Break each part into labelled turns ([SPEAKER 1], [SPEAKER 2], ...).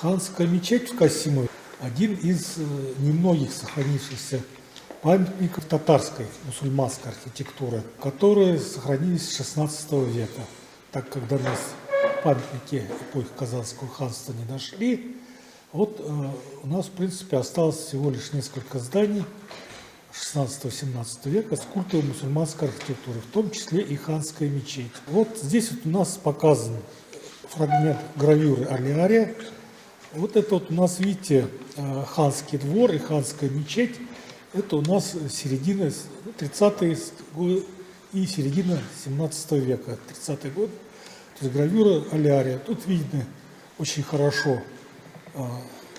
[SPEAKER 1] Ханская мечеть в Касимове – один из немногих сохранившихся памятников татарской мусульманской архитектуры, которые сохранились с XVI века. Так как до нас памятники эпохи Казанского ханства не дошли, вот у нас, в принципе, осталось всего лишь несколько зданий 16-17 века с культовой мусульманской архитектуры, в том числе и ханская мечеть. Вот здесь вот у нас показан фрагмент гравюры Алиария. Вот это вот у нас, видите, ханский двор и ханская мечеть. Это у нас середина 30-е и середина 17 века, 30-й год. То есть гравюра Алиария. Тут видно очень хорошо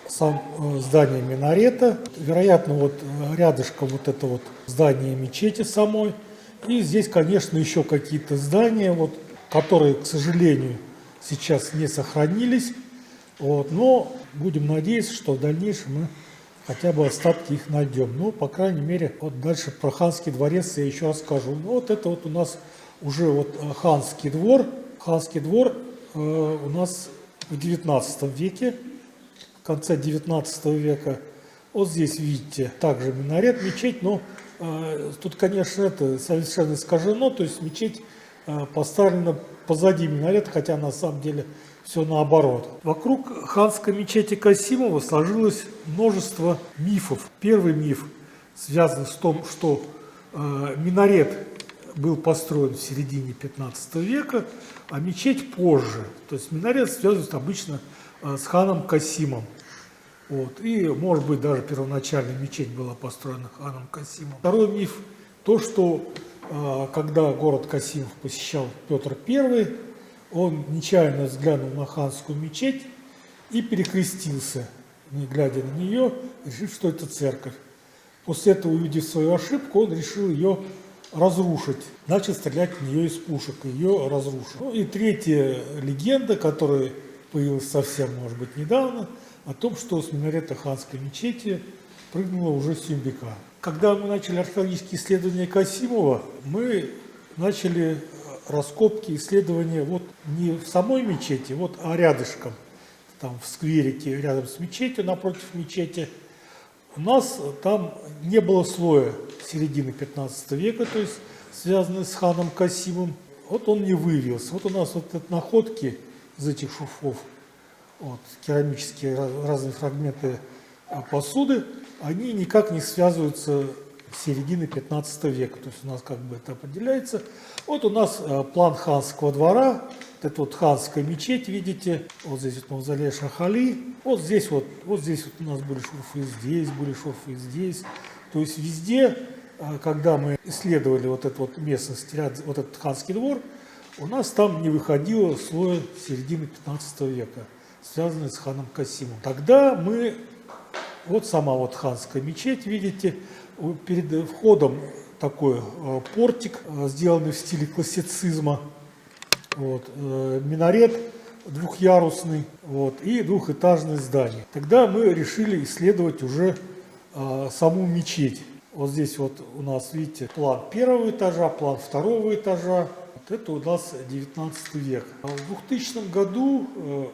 [SPEAKER 1] сам здание минарета. Вероятно, вот рядышком вот это вот здание мечети самой. И здесь, конечно, еще какие-то здания, вот, которые, к сожалению, сейчас не сохранились. Вот, но будем надеяться, что в дальнейшем мы хотя бы остатки их найдем. Ну, по крайней мере, вот дальше про ханский дворец я еще расскажу. Ну, вот это вот у нас уже вот ханский двор. Ханский двор у нас в 19 веке, в конце 19 века. Вот здесь видите также минарет, мечеть, но тут, конечно, это совершенно искажено, то есть мечеть поставлена позади минарета, хотя на самом деле все наоборот. Вокруг ханской мечети Касимова сложилось множество мифов. Первый миф связан с том, что минарет был построен в середине 15 века, а мечеть позже. То есть минарет связывают обычно с ханом Касимом. Вот. И, может быть, даже первоначально мечеть была построена ханом Касимом. Второй миф – то, что когда город Касимов посещал Петр I, он нечаянно взглянул на ханскую мечеть и перекрестился, не глядя на нее, решив, что это церковь. После этого, увидев свою ошибку, он решил ее разрушить. Начал стрелять в нее из пушек, и ее разрушил. Ну и третья легенда, которая появилась совсем, может быть, недавно, о том, что с минарета ханской мечети прыгнула уже Сюмбика. Когда мы начали археологические исследования Касимова, мы начали раскопки, исследования вот не в самой мечети, вот, а рядышком, там в скверике рядом с мечетью, напротив мечети. У нас там не было слоя середины 15 века, то есть связанный с ханом Касимом. Вот он не выявился. Вот у нас вот эти находки из этих шурфов, вот, керамические разные фрагменты посуды, они никак не связываются с середины 15 века. То есть у нас как бы это определяется. Вот у нас план ханского двора. Это вот ханская мечеть, видите. Вот здесь вот мавзолей Шахали. Вот здесь вот у нас были шурфы здесь, были шурфы здесь. То есть везде, когда мы исследовали вот эту вот местность, вот этот ханский двор, у нас там не выходило слоя середины 15 века, связанный с ханом Касимом. Тогда мы, вот сама вот ханская мечеть, видите, перед входом такой портик, сделанный в стиле классицизма, вот, минарет двухъярусный, вот, и двухэтажное здание. Тогда мы решили исследовать уже саму мечеть. Вот здесь вот у нас, видите, план первого этажа, план второго этажа. Вот это у нас 19 век. В 2000 году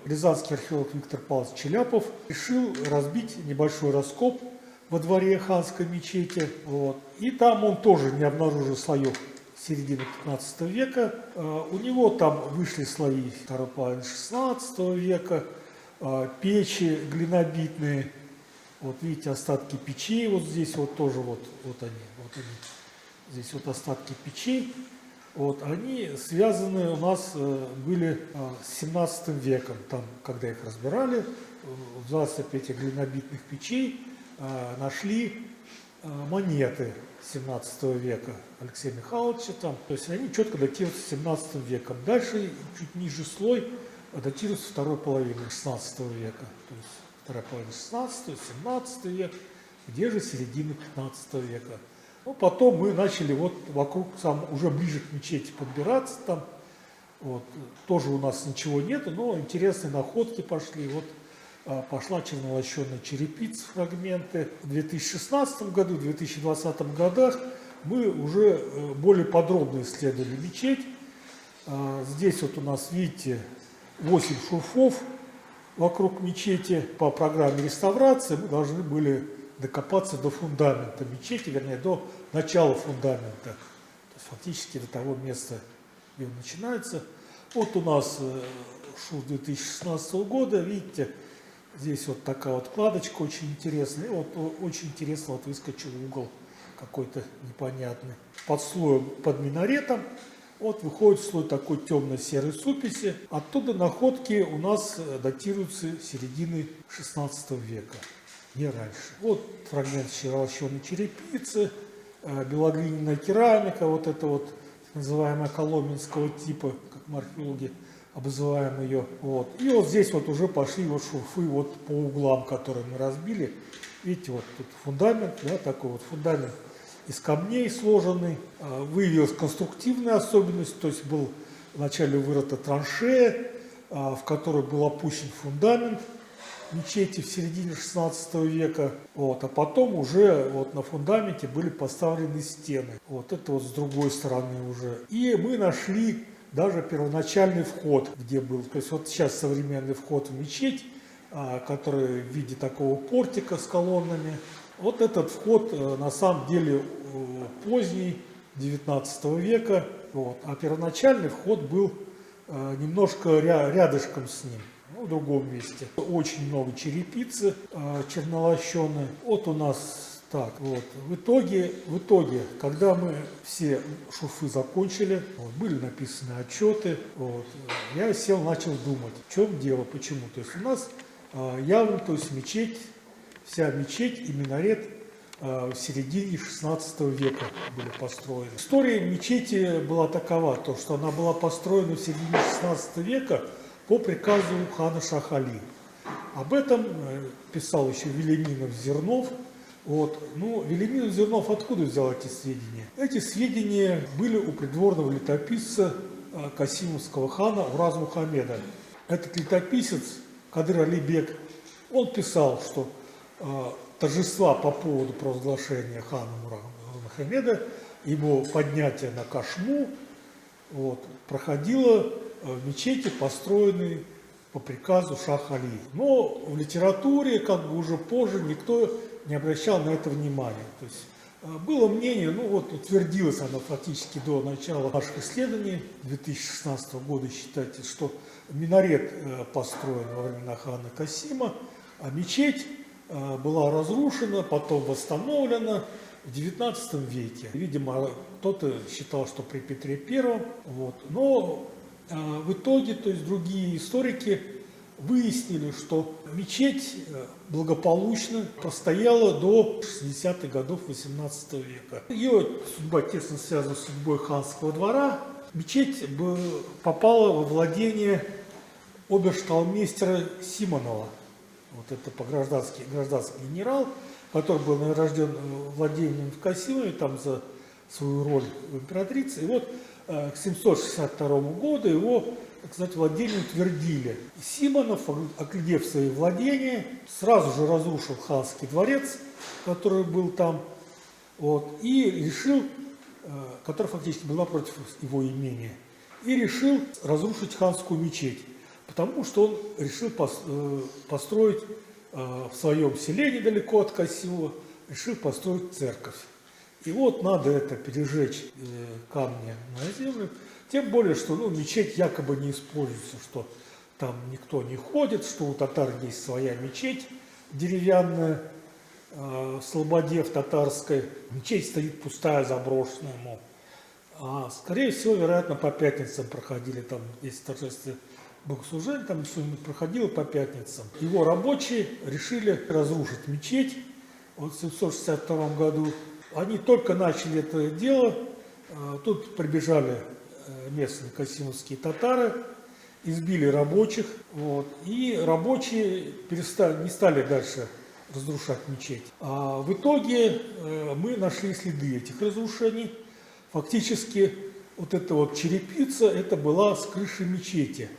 [SPEAKER 1] рязанский археолог Виктор Павлович Челяпов решил разбить небольшой раскоп во дворе ханской мечети. Вот. И там он тоже не обнаружил слоев середины 15 века. У него там вышли слои второй половины 16 века, печи глинобитные. Вот видите, остатки печей, вот здесь вот тоже вот они. Здесь вот остатки печей. Вот, они связаны у нас были с 17 веком. Там, когда их разбирали, в 25 этих глинобитных печей нашли монеты 17 века Алексея Михайловича. Там. То есть они четко датируются 17 веком. Дальше, чуть ниже слой, датируется второй половиной 16 века. То есть вторая половина 16, 17 век. Где же середина 15 века? Ну, потом мы начали вот вокруг, уже ближе к мечети подбираться там. Вот. Тоже у нас ничего нету, но интересные находки пошли. Вот пошла чернолощенная черепица, фрагменты. В 2016 году, в 2020 годах мы уже более подробно исследовали мечеть. Здесь вот у нас, видите, 8 шурфов. вокруг мечети по программе реставрации мы должны были докопаться до фундамента мечети, вернее, до начала фундамента. То есть фактически до того места, где он начинается. Вот у нас шов 2016 года, видите, здесь вот такая вот вкладочка очень интересная. И вот очень интересно вот выскочил угол какой-то непонятный. Под слоем, под минаретом, вот выходит слой такой темно-серой суписи. Оттуда находки у нас датируются середины 16 века, не раньше. Вот фрагмент щелоченой черепицы, белоглиняная керамика, вот это вот называемая коломенского типа, как мы археологи обзываем ее. Вот. И вот здесь вот уже пошли вот шурфы вот по углам, которые мы разбили. Видите, вот тут фундамент, да, такой вот фундамент из камней сложенный. Выявилась конструктивная особенность, то есть был вначале вырыта траншея, в которой был опущен фундамент мечети в середине 16 века, вот, а потом уже вот на фундаменте были поставлены стены. Вот это вот с другой стороны уже. И мы нашли даже первоначальный вход, где был. То есть вот сейчас современный вход в мечеть, который в виде такого портика с колоннами. Вот этот вход на самом деле поздний, 19 века, вот, а первоначальный вход был немножко рядышком с ним, в другом месте. Очень много черепицы чернолощеной. Вот у нас так, вот. В итоге, когда мы все шурфы закончили, вот, были написаны отчеты, вот, я сел, начал думать, в чем дело, почему. То есть у нас явно, то есть мечеть, вся мечеть и минарет в середине 16 века были построены. История мечети была такова, то, что она была построена в середине 16 века по приказу хана Шах-Али. Об этом писал еще Велиминов-Зернов. Вот. Ну, Велиминов-Зернов откуда взял эти сведения? Эти сведения были у придворного летописца Касимовского хана Ураз-Мухаммеда. Этот летописец Кадыр Алибек, он писал, что торжества по поводу провозглашения хана Мухаммеда, его поднятие на Кашму, вот, проходило в мечети, построенной по приказу Шах-Али. Но в литературе, как бы уже позже, никто не обращал на это внимания. То есть было мнение, ну вот утвердилось оно фактически до начала наших исследований 2016 года, считайте, что минарет построен во времена хана Касима, а мечеть была разрушена, потом восстановлена в 19 веке. Видимо, кто-то считал, что при Петре Первом. Вот. Но в итоге, то есть другие историки выяснили, что мечеть благополучно простояла до 60-х годов 18 века. Ее судьба тесно связана с судьбой ханского двора. Мечеть попала во владение обершталмейстера Симонова. Вот это гражданский генерал, который был награжден владением в Касимове там за свою роль в императрице. И вот к 762 году его, так сказать, владение утвердили. Симонов, оглядев свои владения, сразу же разрушил ханский дворец, который был там, вот, и решил, который фактически был напротив его имения, и решил разрушить ханскую мечеть. Потому что он решил построить в своем селе недалеко от Касимова, решил построить церковь. И вот надо это пережечь камни на землю. Тем более, что мечеть якобы не используется, что там никто не ходит, что у татар есть своя мечеть деревянная, в Слободе, в Татарской. Мечеть стоит пустая, заброшенная, мол. А, скорее всего, вероятно, по пятницам проходили там, если торжественные богослужение, там что-нибудь проходило по пятницам. Его рабочие решили разрушить мечеть в 762 году. Они только начали это дело, тут прибежали местные касимовские татары, избили рабочих, вот, и рабочие не стали дальше разрушать мечеть. А в итоге мы нашли следы этих разрушений. Фактически вот эта вот черепица, это была с крыши мечети.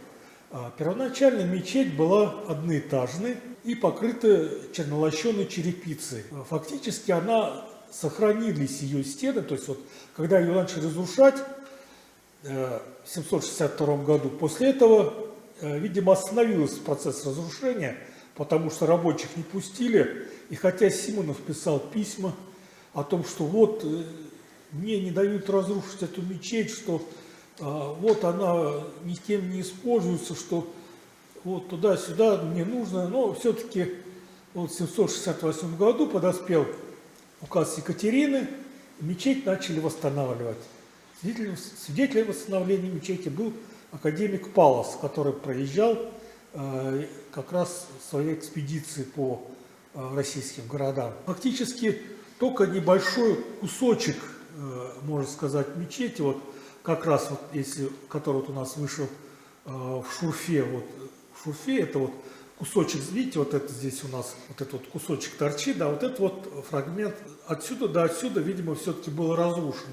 [SPEAKER 1] Первоначально мечеть была одноэтажной и покрыта чернолощеной черепицей. Фактически она сохранились ее стены, то есть вот когда ее начали разрушать в 762 году, после этого видимо, остановился процесс разрушения, потому что рабочих не пустили. И хотя Симонов писал письма о том, что вот мне не дают разрушить эту мечеть, что вот она никем не используется, что вот туда-сюда мне нужно, но все-таки вот в 768 году подоспел указ Екатерины, мечеть начали восстанавливать. Свидетелем восстановления мечети был академик Паллас, который проезжал как раз в своей экспедиции по российским городам. Фактически только небольшой кусочек, можно сказать, мечети, вот как раз вот, если, который вот у нас вышел в Шурфе, вот в Шурфе это вот кусочек, видите, вот это здесь у нас, вот этот вот кусочек торчит, да, вот этот вот фрагмент отсюда до отсюда, видимо, все-таки был разрушен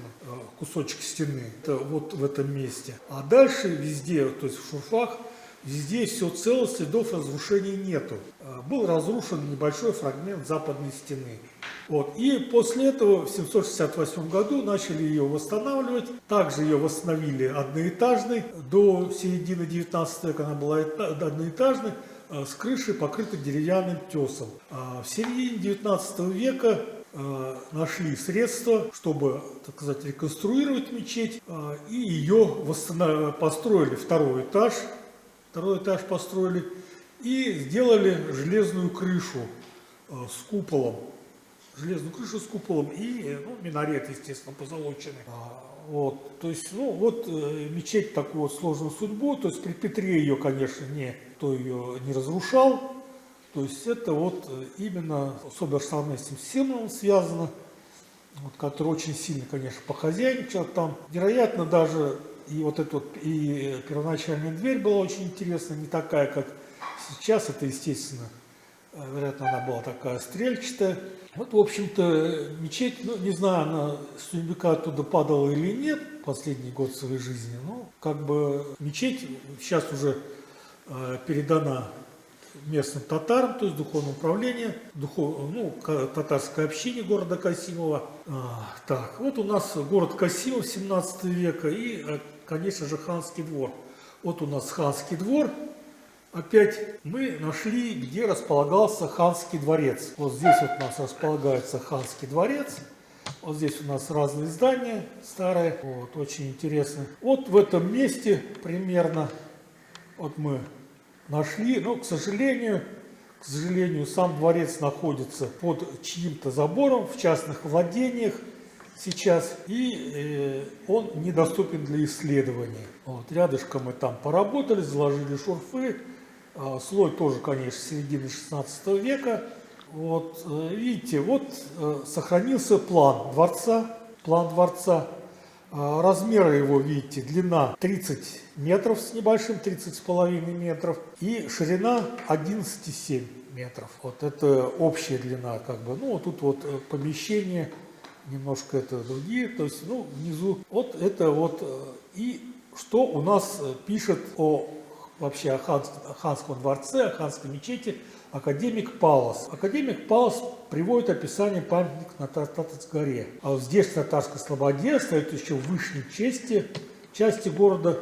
[SPEAKER 1] кусочек стены, это вот в этом месте. А дальше везде, то есть в Шурфах, везде все цело, следов разрушений нету. Был разрушен небольшой фрагмент западной стены. Вот. И после этого в 768 году начали ее восстанавливать. Также ее восстановили одноэтажной. До середины 19 века она была одноэтажной, с крышей, покрытой деревянным тесом. В середине 19 века нашли средства, чтобы, так сказать, реконструировать мечеть. И ее построили второй этаж. Второй этаж построили и сделали железную крышу с куполом. Железную крышу с куполом и минарет, естественно, позолоченный. Вот, то есть, вот мечеть такую вот сложную судьбу, то есть при Петре ее, конечно, никто ее не разрушал. То есть это вот именно с Обершталмейстером Симоновым связано, вот, который очень сильно, конечно, похозяйничал там. Вероятно, даже и вот эта вот и первоначальная дверь была очень интересная, не такая, как сейчас. Это, естественно, вероятно, она была такая стрельчатая. Вот, в общем-то, мечеть, не знаю, она с тюбика оттуда падала или нет последний год своей жизни, но как бы мечеть сейчас уже передана местным татарам, то есть духовное управление, татарской общине города Касимова. Так, вот у нас город Касимов 17 века и, конечно же, ханский двор. Вот у нас ханский двор. Опять мы нашли, где располагался ханский дворец. Вот здесь вот у нас располагается ханский дворец. Вот здесь у нас разные здания старые. Вот, очень интересно. Вот в этом месте примерно вот мы нашли, но, к сожалению, сам дворец находится под чьим-то забором в частных владениях сейчас, и он недоступен для исследований. Вот, рядышком мы там поработали, заложили шурфы. Слой тоже, конечно, середины 16 века. Вот, видите, вот сохранился план дворца. Размеры его, видите, длина 30 метров с небольшим, 30,5 метров, и ширина 11,7 метров. Вот это общая длина, как бы. Вот тут вот помещение, немножко это другие, то есть, внизу. Вот это вот. И что у нас пишет вообще о ханском дворце, о ханской мечети академик Паллас. Академик Паллас приводит описание памятника на Татарской горе. А вот здесь, в Татарской Слободе, стоит еще в вышней части города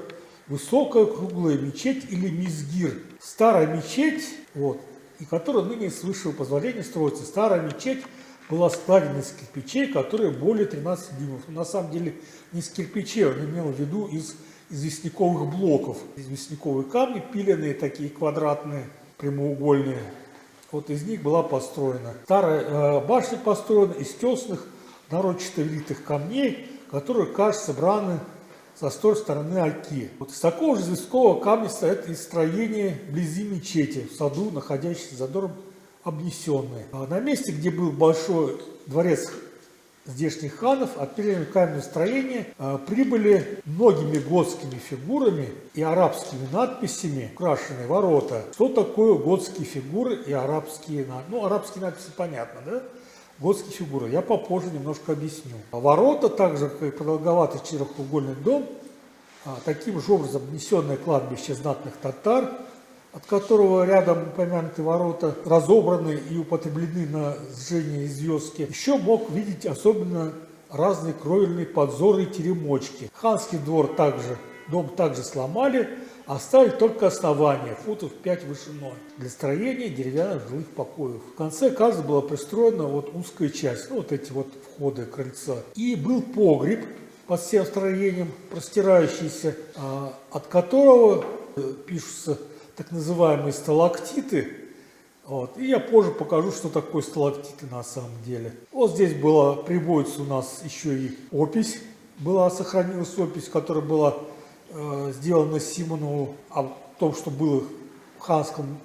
[SPEAKER 1] высокая круглая мечеть или мизгир. Старая мечеть, вот, и которая ныне с высшего позволения строится. Старая мечеть была складена из кирпичей, которые более 13 дюймов. На самом деле не из кирпичей, он имел в виду из известняковых блоков. Известняковые камни, пиленные, такие квадратные, прямоугольные. Вот из них была построена. Старая башня построена из тесных, нарочито велитых камней, которые, кажется, браны со той стороны Оки. Вот из такого же известкового камня стоит и строение вблизи мечети, в саду, находящееся за дором обнесенное. На месте, где был большой дворец здешних ханов, отперли каменное строение, прибыли многими готскими фигурами и арабскими надписями украшенные ворота. Что такое готские фигуры и арабские надписи? Арабские надписи понятно, да? Готские фигуры я попозже немножко объясню. Ворота, также как и продолговатый четырехугольный дом, таким же образом обнесенное кладбище знатных татар, от которого рядом упомянутые ворота разобраны и употреблены на сжжение из звездки, еще мог видеть особенно разные кровельные подзоры и теремочки. Ханский дом также сломали, оставили только основание, футов 5 вышиной, для строения деревянных жилых покоев. В конце каждого была пристроена вот узкая часть, ну, вот эти вот входы крыльца. И был погреб под всем строением, простирающийся, от которого пишутся так называемые сталактиты. Вот. И я позже покажу, что такое сталактиты на самом деле. Вот здесь приводится у нас еще и опись. Сохранилась опись, которая была сделана Симонову о том, что было в ханском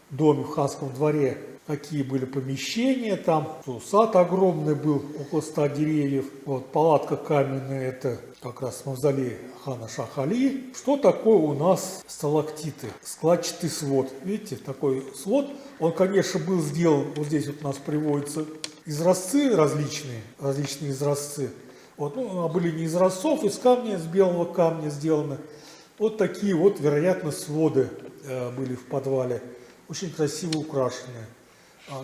[SPEAKER 1] доме, в ханском дворе, какие были помещения там. Сад огромный был, около 100 деревьев. Вот, палатка каменная, это как раз мавзолей хана Шах-Али. Что такое у нас сталактиты? Складчатый свод. Видите, такой свод. Он, конечно, был сделан, вот здесь вот у нас приводятся изразцы различные изразцы. Вот, ну, были не из разцов, из камня, из белого камня сделаны. Вот такие вот, вероятно, своды были в подвале. Очень красиво украшенные.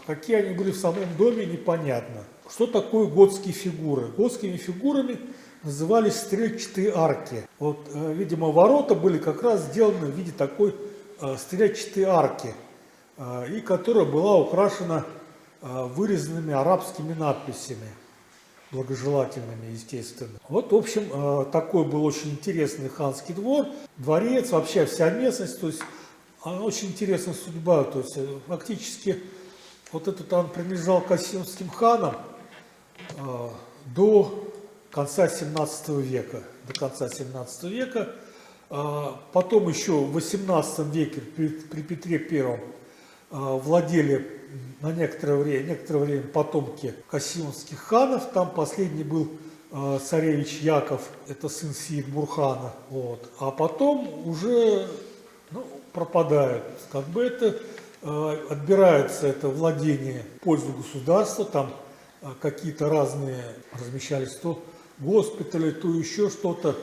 [SPEAKER 1] Какие они были в самом доме, непонятно. Что такое готские фигуры? Готскими фигурами назывались стрельчатые арки. Вот, видимо, ворота были как раз сделаны в виде такой стрельчатой арки, и которая была украшена вырезанными арабскими надписями, благожелательными, естественно. Вот, в общем, такой был очень интересный ханский двор, дворец, вообще вся местность, то есть очень интересная судьба, то есть фактически вот этот он принадлежал касимским ханам до конца 17 века. Потом еще в 18 веке при Петре I владели на некоторое время потомки касимовских ханов. Там последний был царевич Яков, это сын Сеид-Бурхана. Вот. А потом уже пропадают. Как бы это отбирается это владение в пользу государства. Там какие-то разные размещались, то госпитали, то еще что-то.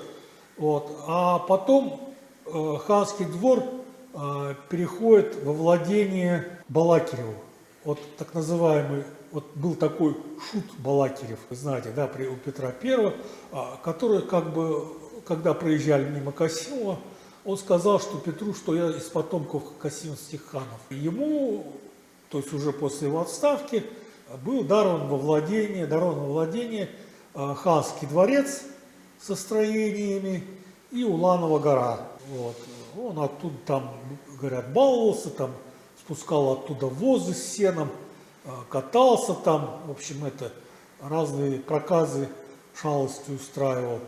[SPEAKER 1] Вот. А потом ханский двор переходит во владение Балакиреву. Вот так называемый, вот был такой шут Балакирев, вы знаете, да, у Петра I, который как бы, когда проезжали мимо Касимова, он сказал, что Петру, что я из потомков касимских ханов. И ему, то есть уже после его отставки, был дарован во владение ханский дворец со строениями и Уланова гора. Вот. Он оттуда там, говорят, баловался, там спускал оттуда возы с сеном, катался там, в общем, это разные проказы, шалости устраивал.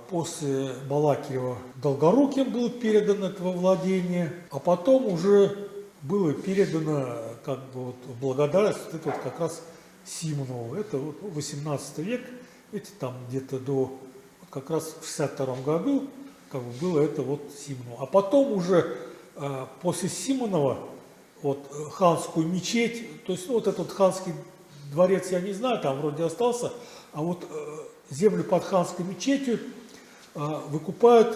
[SPEAKER 1] После Балакирева Долгоруким было передано это во владение, а потом уже было передано как бы вот в благодарность вот это вот как раз Симонову. Это вот 18 век, видите, там где-то до как раз в 62 году как бы было это вот Симонову. А потом уже после Симонова вот ханскую мечеть, то есть вот этот ханский дворец, я не знаю, там вроде остался, а вот землю под ханской мечетью выкупает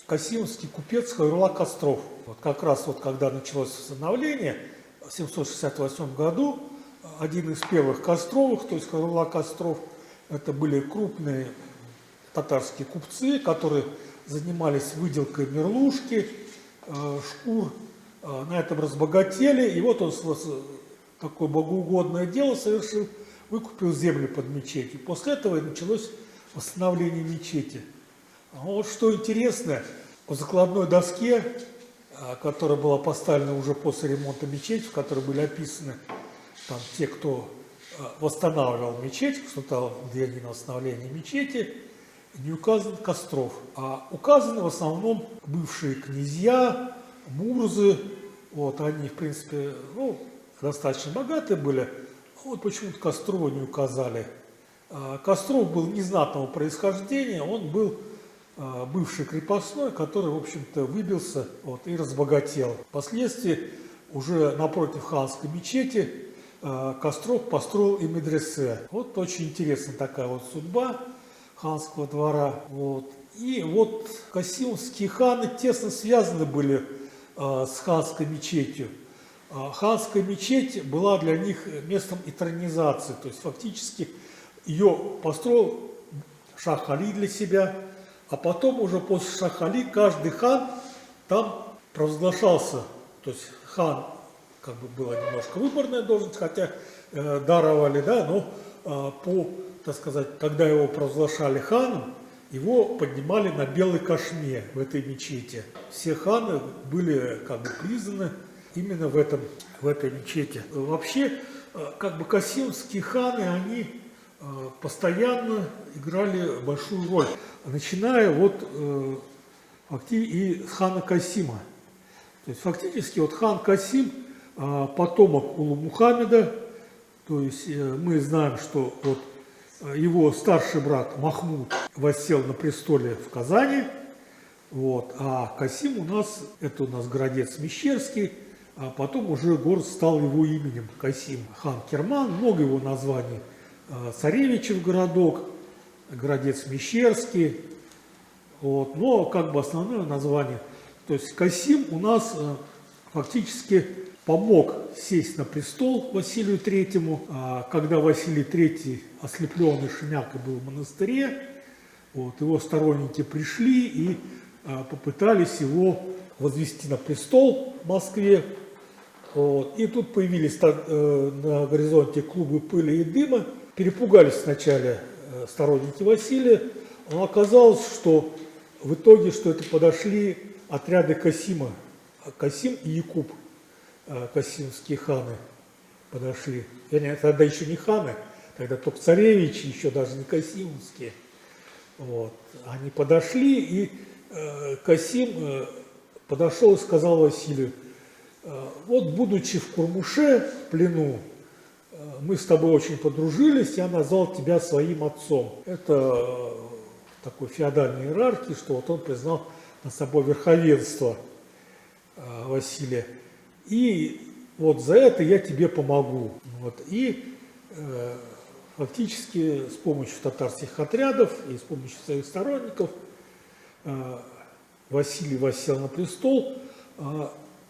[SPEAKER 1] касимовский купец Хайрула Костров. Вот как раз вот когда началось восстановление, в 768 году один из первых Костровых, то есть Хайрула Костров, это были крупные татарские купцы, которые занимались выделкой мерлушки, шкур, на этом разбогатели, и вот он такое богоугодное дело совершил, выкупил землю под мечетью. После этого и началось восстановление мечети. Вот что интересно, по закладной доске, которая была поставлена уже после ремонта мечети, в которой были описаны там те, кто восстанавливал мечеть, кто-то где на восстановление мечети, не указан Костров, а указаны в основном бывшие князья, мурзы. Вот, они, в принципе, достаточно богатые были. Вот почему-то Кострова не указали. Костров был незнатного происхождения, он был бывший крепостной, который, в общем-то, выбился и разбогател. Впоследствии, уже напротив ханской мечети, Костров построил и медресе. Вот очень интересная такая вот судьба ханского двора. Вот. И вот касимовские ханы тесно связаны были с ханской мечетью. Ханская мечеть была для них местом этронизации, то есть фактически ее построил Шах-Али для себя, а потом уже после Шах-Али каждый хан там провозглашался, то есть хан как бы была немножко выборная должность, хотя даровали, да, но так сказать, когда его провозглашали ханом, его поднимали на белой кошме в этой мечети. Все ханы были как бы признаны именно в этой мечети. Вообще, как бы касимские ханы, они постоянно играли большую роль, начиная вот и с хана Касима. То есть фактически вот хан Касим потомок Улу Мухаммеда, то есть мы знаем, что вот его старший брат Махмуд воссел на престоле в Казани, вот, а Касим это у нас городец Мещерский, а потом уже город стал его именем Касим. Хан Керман, много его названий. Царевичев городок, городец Мещерский, вот, но как бы основное название. То есть Касим у нас фактически помог сесть на престол Василию III, когда Василий III, ослепленный шемякой, был в монастыре, вот, его сторонники пришли и попытались его возвести на престол в Москве. Вот, и тут появились на горизонте клубы пыли и дыма, перепугались сначала сторонники Василия, но оказалось, что в итоге, что это подошли отряды Касима, Касим и Якуб, касимские ханы подошли. Вернее, тогда еще не ханы, тогда только царевичи, еще даже не касимовские. Вот. Они подошли, и Касим подошел и сказал Василию: вот, будучи в Курмуше, в плену, мы с тобой очень подружились, я назвал тебя своим отцом. Это такой феодальной иерархии, что вот он признал над собой верховенство Василия. И вот за это я тебе помогу. Вот. И фактически с помощью татарских отрядов и с помощью своих сторонников Василий воссел на престол.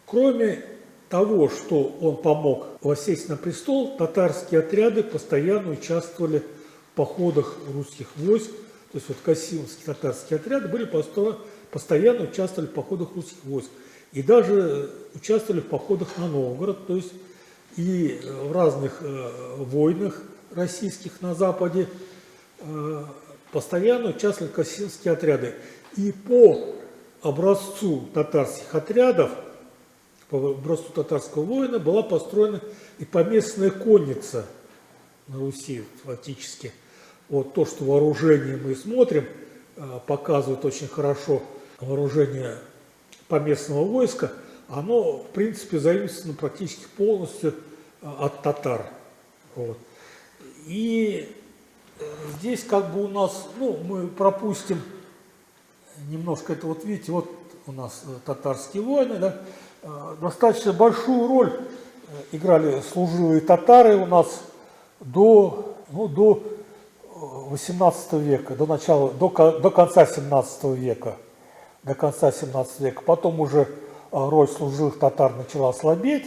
[SPEAKER 1] Кроме того, что он помог воссесть на престол, татарские отряды постоянно участвовали в походах русских войск. То есть вот касимские татарские отряды постоянно участвовали в походах русских войск. И даже участвовали в походах на Новгород, то есть и в разных войнах российских на Западе постоянно участвовали касимские отряды. И по образцу татарских отрядов, по образцу татарского воина была построена и поместная конница на Руси фактически. Вот то, что вооружение мы смотрим, показывает очень хорошо вооружение поместного войска, оно, в принципе, заимствовано практически полностью от татар. Вот. И здесь как бы у нас, мы пропустим немножко это, вот видите, вот у нас татарские воины, да, достаточно большую роль играли служилые татары у нас до 18 века, до конца 17 века. До конца 17 века. Потом уже роль служилых татар начала слабеть.